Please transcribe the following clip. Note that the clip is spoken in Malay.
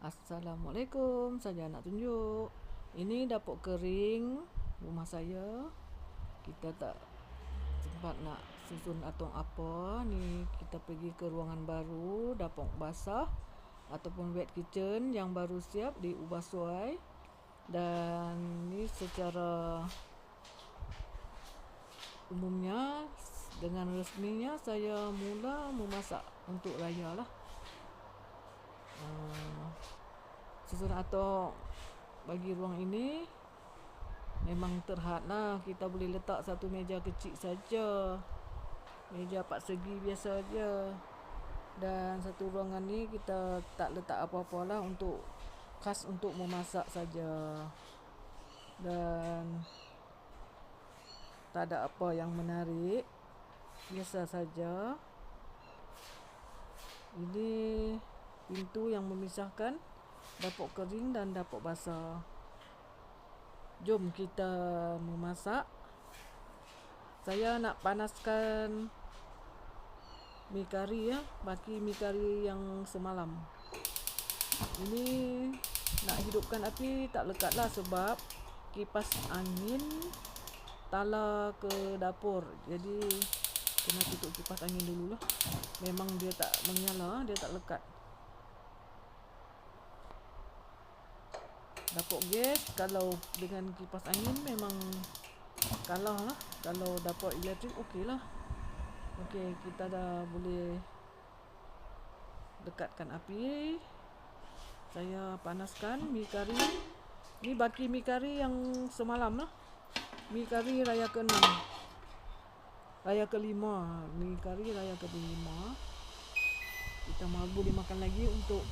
Assalamualaikum, saya nak tunjuk. Ini dapur kering rumah saya. Kita tak sempat nak susun atau apa. Ni kita pergi ke ruangan baru, dapur basah ataupun wet kitchen yang baru siap diubah suai. Dan ni secara umumnya dengan resminya saya mula memasak untuk raya lah. Susun atok bagi ruang ini memang terhad lah. Kita boleh letak satu meja kecil saja, meja 4 segi biasa aja. Dan satu ruangan ni kita tak letak apa-apa lah, untuk khas untuk memasak saja. Dan tak ada apa yang menarik, biasa saja. Ini pintu yang memisahkan dapur kering dan dapur basah. Jom kita memasak. Saya nak panaskan mi kari ya, baki mi kari yang semalam. Ini nak hidupkan api tak lekat lah, sebab kipas angin tala ke dapur. Jadi kena tutup kipas angin dulu lah. Memang dia tak menyala, dia tak lekat. Dapur gas kalau dengan kipas angin memang kalah lah. Kalau dapur elektrik okey lah. Okey, kita dah boleh dekatkan api. Saya panaskan mi kari. Ni baki mi kari yang semalam lah. Mi kari raya ke-6, raya ke-5. Mi kari raya ke-5. Kita boleh makan lagi untuk